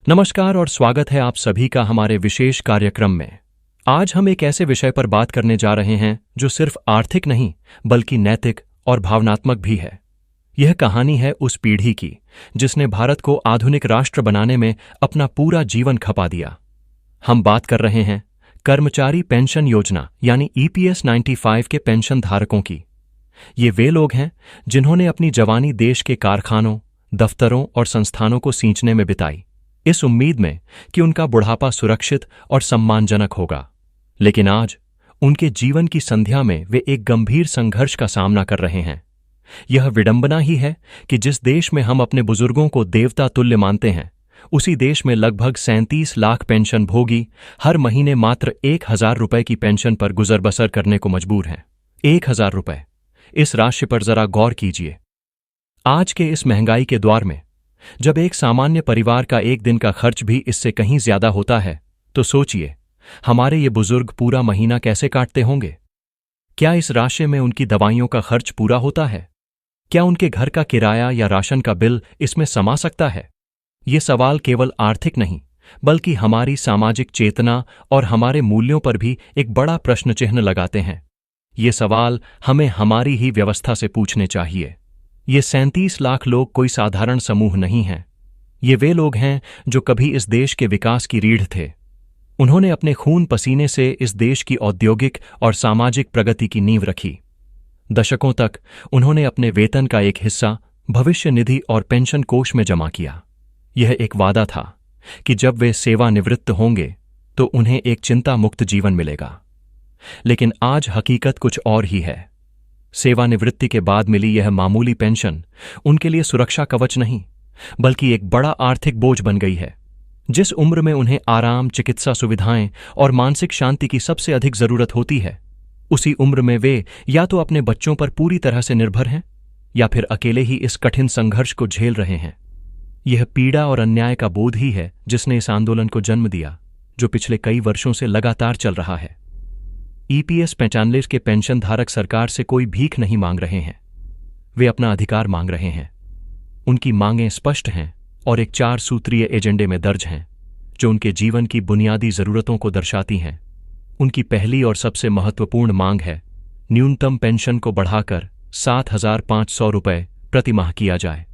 नमस्कार और स्वागत है आप सभी का हमारे विशेष कार्यक्रम में। आज हम एक ऐसे विषय पर बात करने जा रहे हैं जो सिर्फ आर्थिक नहीं बल्कि नैतिक और भावनात्मक भी है। यह कहानी है उस पीढ़ी की जिसने भारत को आधुनिक राष्ट्र बनाने में अपना पूरा जीवन खपा दिया। हम बात कर रहे हैं कर्मचारी पेंशन योजना यानी EPS 95 के पेंशन धारकों की। ये वे लोग हैं जिन्होंने अपनी जवानी देश के कारखानों, दफ्तरों और संस्थानों को सींचने में बिताई, इस उम्मीद में कि उनका बुढ़ापा सुरक्षित और सम्मानजनक होगा। लेकिन आज उनके जीवन की संध्या में वे एक गंभीर संघर्ष का सामना कर रहे हैं। यह विडंबना ही है कि जिस देश में हम अपने बुजुर्गों को देवता तुल्य मानते हैं, उसी देश में लगभग 37 लाख पेंशन भोगी हर महीने मात्र 1,000 रुपए की पेंशन पर गुजर बसर करने को मजबूर हैं। 1,000 रुपए, इस राशि पर जरा गौर कीजिए। आज के इस महंगाई के दौर में जब एक सामान्य परिवार का एक दिन का खर्च भी इससे कहीं ज्यादा होता है, तो सोचिए हमारे ये बुजुर्ग पूरा महीना कैसे काटते होंगे। क्या इस राशि में उनकी दवाइयों का खर्च पूरा होता है? क्या उनके घर का किराया या राशन का बिल इसमें समा सकता है? ये सवाल केवल आर्थिक नहीं बल्कि हमारी सामाजिक चेतना और हमारे मूल्यों पर भी एक बड़ा प्रश्न चिह्न लगाते हैं। ये सवाल हमें हमारी ही व्यवस्था से पूछने चाहिए। ये 37 लाख लोग कोई साधारण समूह नहीं हैं। ये वे लोग हैं जो कभी इस देश के विकास की रीढ़ थे। उन्होंने अपने खून पसीने से इस देश की औद्योगिक और सामाजिक प्रगति की नींव रखी। दशकों तक उन्होंने अपने वेतन का एक हिस्सा भविष्य निधि और पेंशन कोष में जमा किया। यह एक वादा था कि जब वे सेवानिवृत्त होंगे तो उन्हें एक चिंता मुक्त जीवन मिलेगा। लेकिन आज हकीकत कुछ और ही है। सेवानिवृत्ति के बाद मिली यह मामूली पेंशन उनके लिए सुरक्षा कवच नहीं बल्कि एक बड़ा आर्थिक बोझ बन गई है। जिस उम्र में उन्हें आराम, चिकित्सा सुविधाएं और मानसिक शांति की सबसे अधिक जरूरत होती है, उसी उम्र में वे या तो अपने बच्चों पर पूरी तरह से निर्भर हैं या फिर अकेले ही इस कठिन संघर्ष को झेल रहे हैं। यह पीड़ा और अन्याय का बोध ही है जिसने इस आंदोलन को जन्म दिया, जो पिछले कई वर्षों से लगातार चल रहा है। EPS 95 के पेंशन धारक सरकार से कोई भीख नहीं मांग रहे हैं, वे अपना अधिकार मांग रहे हैं। उनकी मांगें स्पष्ट हैं और एक 4 सूत्रीय एजेंडे में दर्ज हैं जो उनके जीवन की बुनियादी जरूरतों को दर्शाती हैं। उनकी पहली और सबसे महत्वपूर्ण मांग है न्यूनतम पेंशन को बढ़ाकर 7,500 रुपये प्रति माह किया जाए।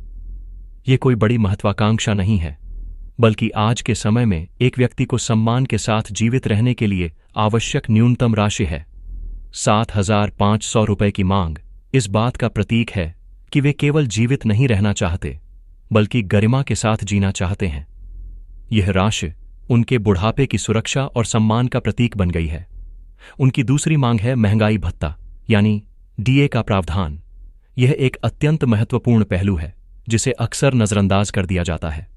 ये कोई बड़ी महत्वाकांक्षा नहीं है बल्कि आज के समय में एक व्यक्ति को सम्मान के साथ जीवित रहने के लिए आवश्यक न्यूनतम राशि है। 7,500 रुपये की मांग इस बात का प्रतीक है कि वे केवल जीवित नहीं रहना चाहते बल्कि गरिमा के साथ जीना चाहते हैं। यह राशि उनके बुढ़ापे की सुरक्षा और सम्मान का प्रतीक बन गई है। उनकी दूसरी मांग है महंगाई भत्ता यानी DA का प्रावधान। यह एक अत्यंत महत्वपूर्ण पहलू है जिसे अक्सर नजरअंदाज कर दिया जाता है।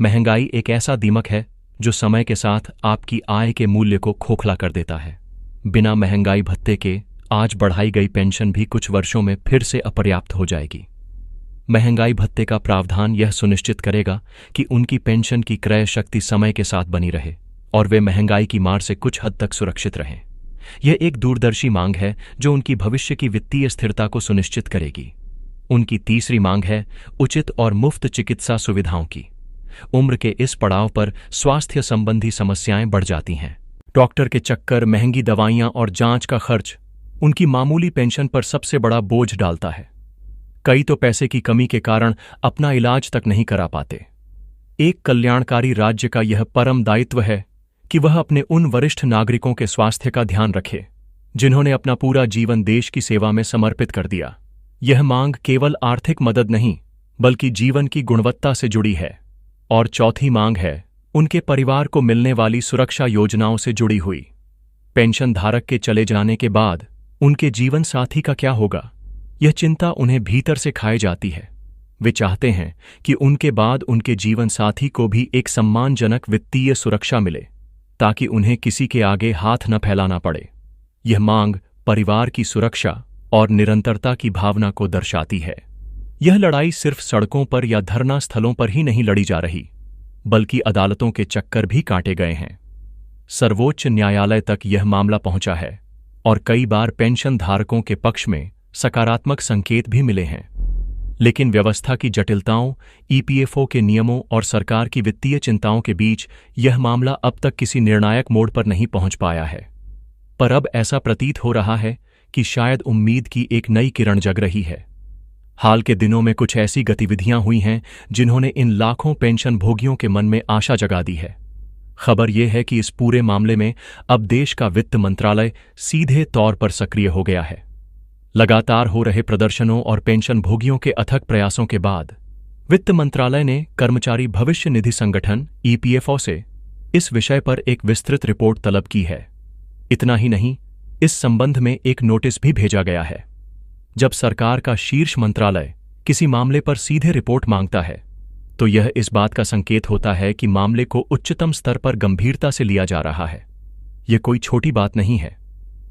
महंगाई एक ऐसा दीमक है जो समय के साथ आपकी आय के मूल्य को खोखला कर देता है। बिना महंगाई भत्ते के आज बढ़ाई गई पेंशन भी कुछ वर्षों में फिर से अपर्याप्त हो जाएगी। महंगाई भत्ते का प्रावधान यह सुनिश्चित करेगा कि उनकी पेंशन की क्रय शक्ति समय के साथ बनी रहे और वे महंगाई की मार से कुछ हद तक सुरक्षित रहें। यह एक दूरदर्शी मांग है जो उनकी भविष्य की वित्तीय स्थिरता को सुनिश्चित करेगी। उनकी तीसरी मांग है उचित और मुफ्त चिकित्सा सुविधाओं की। उम्र के इस पड़ाव पर स्वास्थ्य संबंधी समस्याएं बढ़ जाती हैं। डॉक्टर के चक्कर, महंगी दवाइयां और जांच का खर्च उनकी मामूली पेंशन पर सबसे बड़ा बोझ डालता है। कई तो पैसे की कमी के कारण अपना इलाज तक नहीं करा पाते। एक कल्याणकारी राज्य का यह परम दायित्व है कि वह अपने उन वरिष्ठ नागरिकों के स्वास्थ्य का ध्यान रखे जिन्होंने अपना पूरा जीवन देश की सेवा में समर्पित कर दिया। यह मांग केवल आर्थिक मदद नहीं बल्कि जीवन की गुणवत्ता से जुड़ी है। और चौथी मांग है उनके परिवार को मिलने वाली सुरक्षा योजनाओं से जुड़ी हुई। पेंशन धारक के चले जाने के बाद उनके जीवन साथी का क्या होगा, यह चिंता उन्हें भीतर से खाए जाती है। वे चाहते हैं कि उनके बाद उनके जीवन साथी को भी एक सम्मानजनक वित्तीय सुरक्षा मिले ताकि उन्हें किसी के आगे हाथ न फैलाना पड़े। यह मांग परिवार की सुरक्षा और निरंतरता की भावना को दर्शाती है। यह लड़ाई सिर्फ सड़कों पर या धरना स्थलों पर ही नहीं लड़ी जा रही बल्कि अदालतों के चक्कर भी काटे गए हैं। सर्वोच्च न्यायालय तक यह मामला पहुंचा है और कई बार पेंशन धारकों के पक्ष में सकारात्मक संकेत भी मिले हैं। लेकिन व्यवस्था की जटिलताओं, ईपीएफओ के नियमों और सरकार की वित्तीय चिंताओं के बीच यह मामला अब तक किसी निर्णायक मोड़ पर नहीं पहुंच पाया है। पर अब ऐसा प्रतीत हो रहा है कि शायद उम्मीद की एक नई किरण जग रही है। हाल के दिनों में कुछ ऐसी गतिविधियां हुई हैं जिन्होंने इन लाखों पेंशन भोगियों के मन में आशा जगा दी है। खबर यह है कि इस पूरे मामले में अब देश का वित्त मंत्रालय सीधे तौर पर सक्रिय हो गया है। लगातार हो रहे प्रदर्शनों और पेंशन भोगियों के अथक प्रयासों के बाद वित्त मंत्रालय ने कर्मचारी भविष्य निधि संगठन ईपीएफओ से इस विषय पर एक विस्तृत रिपोर्ट तलब की है। इतना ही नहीं, इस संबंध में एक नोटिस भी भेजा गया है। जब सरकार का शीर्ष मंत्रालय किसी मामले पर सीधे रिपोर्ट मांगता है तो यह इस बात का संकेत होता है कि मामले को उच्चतम स्तर पर गंभीरता से लिया जा रहा है। यह कोई छोटी बात नहीं है।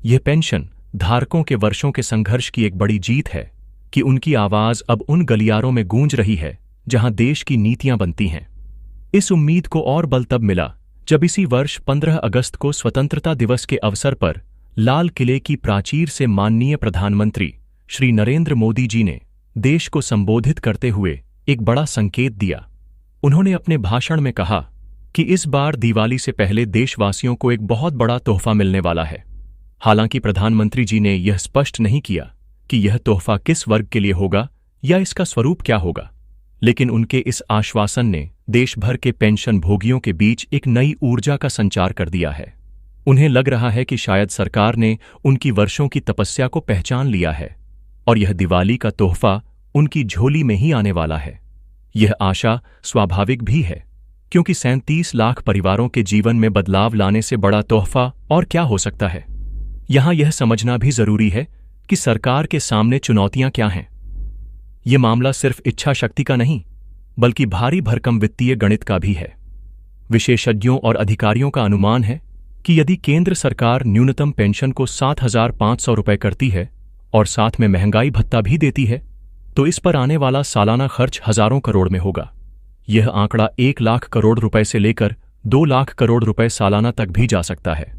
यह पेंशन धारकों के वर्षों के संघर्ष की एक बड़ी जीत है कि उनकी आवाज अब उन गलियारों में गूंज रही है जहां देश की नीतियां बनती हैं। इस उम्मीद को और बल तब मिला जब इसी वर्ष 15 अगस्त को स्वतंत्रता दिवस के अवसर पर लाल किले की प्राचीर से माननीय प्रधानमंत्री श्री नरेंद्र मोदी जी ने देश को संबोधित करते हुए एक बड़ा संकेत दिया। उन्होंने अपने भाषण में कहा कि इस बार दिवाली से पहले देशवासियों को एक बहुत बड़ा तोहफा मिलने वाला है। हालांकि प्रधानमंत्री जी ने यह स्पष्ट नहीं किया कि यह तोहफा किस वर्ग के लिए होगा या इसका स्वरूप क्या होगा, लेकिन उनके इस आश्वासन ने देश भर के पेंशन भोगियों के बीच एक नई ऊर्जा का संचार कर दिया है। उन्हें लग रहा है कि शायद सरकार ने उनकी वर्षों की तपस्या को पहचान लिया है और यह दिवाली का तोहफा उनकी झोली में ही आने वाला है। यह आशा स्वाभाविक भी है, क्योंकि 37 लाख परिवारों के जीवन में बदलाव लाने से बड़ा तोहफा और क्या हो सकता है। यहां यह समझना भी जरूरी है कि सरकार के सामने चुनौतियां क्या हैं। यह मामला सिर्फ इच्छा शक्ति का नहीं, बल्कि भारी भरकम वित्तीय गणित का भी है। विशेषज्ञों और अधिकारियों का अनुमान है कि यदि केंद्र सरकार न्यूनतम पेंशन को 7,500 रुपये करती है और साथ में महंगाई भत्ता भी देती है, तो इस पर आने वाला सालाना खर्च हजारों करोड़ में होगा। यह आंकड़ा 1 लाख करोड़ रुपए से लेकर 2 लाख करोड़ रुपए सालाना तक भी जा सकता है।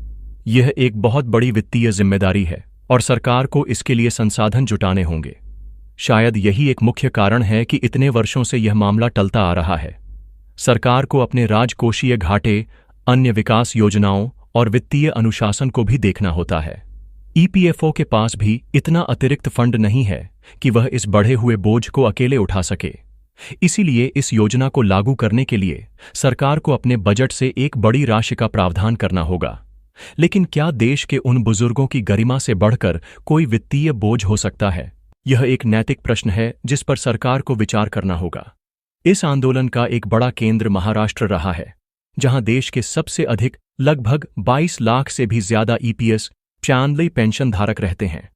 यह एक बहुत बड़ी वित्तीय जिम्मेदारी है और सरकार को इसके लिए संसाधन जुटाने होंगे। शायद यही एक मुख्य कारण है कि इतने वर्षों से यह मामला टलता आ रहा है। सरकार को अपने राजकोषीय घाटे, अन्य विकास योजनाओं और वित्तीय अनुशासन को भी देखना होता है। ईपीएफओ के पास भी इतना अतिरिक्त फंड नहीं है कि वह इस बढ़े हुए बोझ को अकेले उठा सके। इसीलिए इस योजना को लागू करने के लिए सरकार को अपने बजट से एक बड़ी राशि का प्रावधान करना होगा। लेकिन क्या देश के उन बुजुर्गों की गरिमा से बढ़कर कोई वित्तीय बोझ हो सकता है? यह एक नैतिक प्रश्न है जिस पर सरकार को विचार करना होगा। इस आंदोलन का एक बड़ा केंद्र महाराष्ट्र रहा है, जहां देश के सबसे अधिक लगभग 22 लाख से भी ज्यादा ईपीएस फैमिली पेंशन धारक रहते हैं।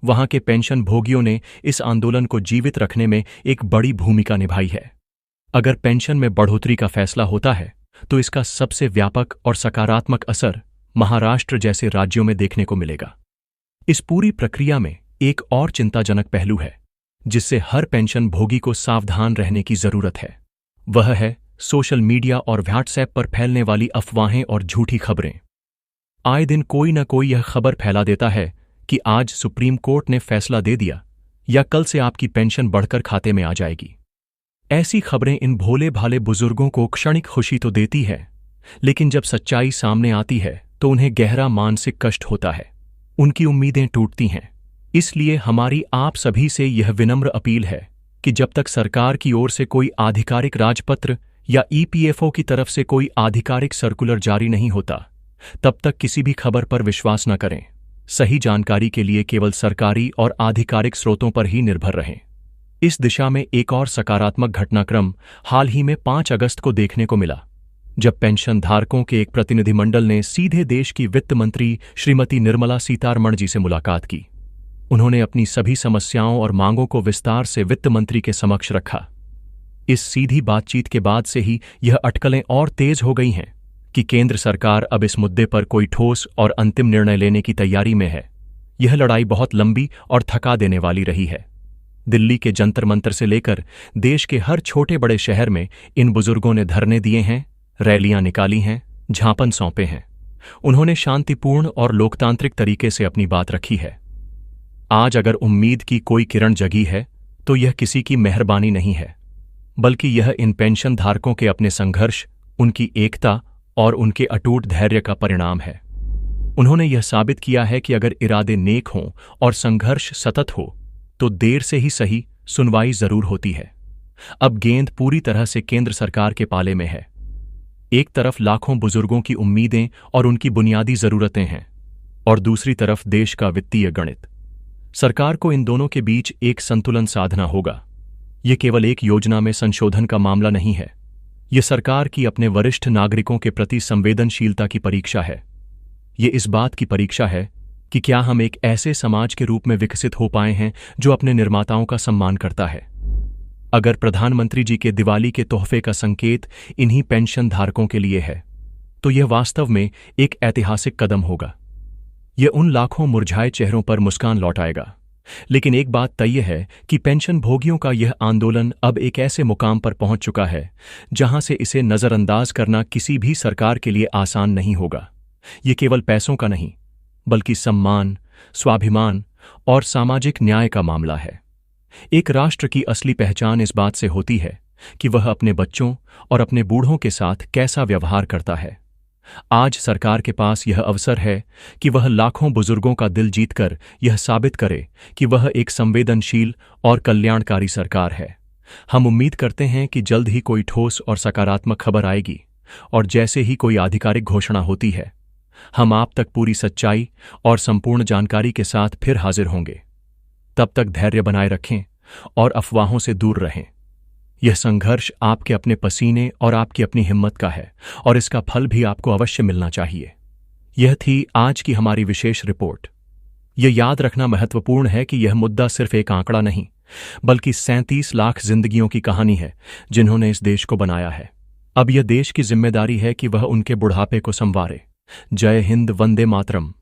वहां के पेंशन भोगियों ने इस आंदोलन को जीवित रखने में एक बड़ी भूमिका निभाई है। अगर पेंशन में बढ़ोतरी का फैसला होता है तो इसका सबसे व्यापक और सकारात्मक असर महाराष्ट्र जैसे राज्यों में देखने को मिलेगा। इस पूरी प्रक्रिया में एक और चिंताजनक पहलू है जिससे हर पेंशन भोगी को सावधान रहने की जरूरत है। वह है सोशल मीडिया और व्हाट्सएप पर फैलने वाली अफवाहें और झूठी खबरें। आए दिन कोई न कोई यह खबर फैला देता है कि आज सुप्रीम कोर्ट ने फैसला दे दिया या कल से आपकी पेंशन बढ़कर खाते में आ जाएगी। ऐसी खबरें इन भोले भाले बुजुर्गों को क्षणिक खुशी तो देती है, लेकिन जब सच्चाई सामने आती है तो उन्हें गहरा मानसिक कष्ट होता है। उनकी उम्मीदें टूटती हैं। इसलिए हमारी आप सभी से यह विनम्र अपील है कि जब तक सरकार की ओर से कोई आधिकारिक राजपत्र या ईपीएफओ की तरफ से कोई आधिकारिक सर्कुलर जारी नहीं होता, तब तक किसी भी खबर पर विश्वास न करें। सही जानकारी के लिए केवल सरकारी और आधिकारिक स्रोतों पर ही निर्भर रहें। इस दिशा में एक और सकारात्मक घटनाक्रम हाल ही में 5 अगस्त को देखने को मिला, जब पेंशन धारकों के एक प्रतिनिधिमंडल ने सीधे देश की वित्त मंत्री श्रीमती निर्मला सीतारमण जी से मुलाकात की। उन्होंने अपनी सभी समस्याओं और मांगों को विस्तार से वित्त मंत्री के समक्ष रखा। इस सीधी बातचीत के बाद से ही यह अटकलें और तेज हो गई हैं कि केंद्र सरकार अब इस मुद्दे पर कोई ठोस और अंतिम निर्णय लेने की तैयारी में है। यह लड़ाई बहुत लंबी और थका देने वाली रही है। दिल्ली के जंतर मंतर से लेकर देश के हर छोटे बड़े शहर में इन बुजुर्गों ने धरने दिए हैं, रैलियां निकाली हैं, ज्ञापन सौंपे हैं। उन्होंने शांतिपूर्ण और लोकतांत्रिक तरीके से अपनी बात रखी है। आज अगर उम्मीद की कोई किरण जगी है तो यह किसी की मेहरबानी नहीं है, बल्कि यह इन पेंशन धारकों के अपने संघर्ष, उनकी एकता और उनके अटूट धैर्य का परिणाम है। उन्होंने यह साबित किया है कि अगर इरादे नेक हों और संघर्ष सतत हो तो देर से ही सही सुनवाई जरूर होती है। अब गेंद पूरी तरह से केंद्र सरकार के पाले में है। एक तरफ लाखों बुजुर्गों की उम्मीदें और उनकी बुनियादी जरूरतें हैं, और दूसरी तरफ देश का वित्तीय गणित। सरकार को इन दोनों के बीच एक संतुलन साधना होगा। यह केवल एक योजना में संशोधन का मामला नहीं है, यह सरकार की अपने वरिष्ठ नागरिकों के प्रति संवेदनशीलता की परीक्षा है। ये इस बात की परीक्षा है कि क्या हम एक ऐसे समाज के रूप में विकसित हो पाए हैं जो अपने निर्माताओं का सम्मान करता है। अगर प्रधानमंत्री जी के दिवाली के तोहफे का संकेत इन्हीं पेंशन धारकों के लिए है, तो यह वास्तव में एक ऐतिहासिक कदम होगा। यह उन लाखों मुरझाए चेहरों पर मुस्कान लौटाएगा। लेकिन एक बात तय है कि पेंशन भोगियों का यह आंदोलन अब एक ऐसे मुकाम पर पहुंच चुका है जहां से इसे नजरअंदाज करना किसी भी सरकार के लिए आसान नहीं होगा। ये केवल पैसों का नहीं, बल्कि सम्मान, स्वाभिमान और सामाजिक न्याय का मामला है। एक राष्ट्र की असली पहचान इस बात से होती है कि वह अपने बच्चों और अपने बूढ़ों के साथ कैसा व्यवहार करता है। आज सरकार के पास यह अवसर है कि वह लाखों बुजुर्गों का दिल जीतकर यह साबित करे कि वह एक संवेदनशील और कल्याणकारी सरकार है। हम उम्मीद करते हैं कि जल्द ही कोई ठोस और सकारात्मक खबर आएगी, और जैसे ही कोई आधिकारिक घोषणा होती है, हम आप तक पूरी सच्चाई और संपूर्ण जानकारी के साथ फिर हाजिर होंगे। तब तक धैर्य बनाए रखें और अफवाहों से दूर रहें। यह संघर्ष आपके अपने पसीने और आपकी अपनी हिम्मत का है, और इसका फल भी आपको अवश्य मिलना चाहिए। यह थी आज की हमारी विशेष रिपोर्ट। यह याद रखना महत्वपूर्ण है कि यह मुद्दा सिर्फ एक आंकड़ा नहीं, बल्कि 37 लाख जिंदगियों की कहानी है जिन्होंने इस देश को बनाया है। अब यह देश की जिम्मेदारी है कि वह उनके बुढ़ापे को संवारे। जय हिंद, वंदे मातरम।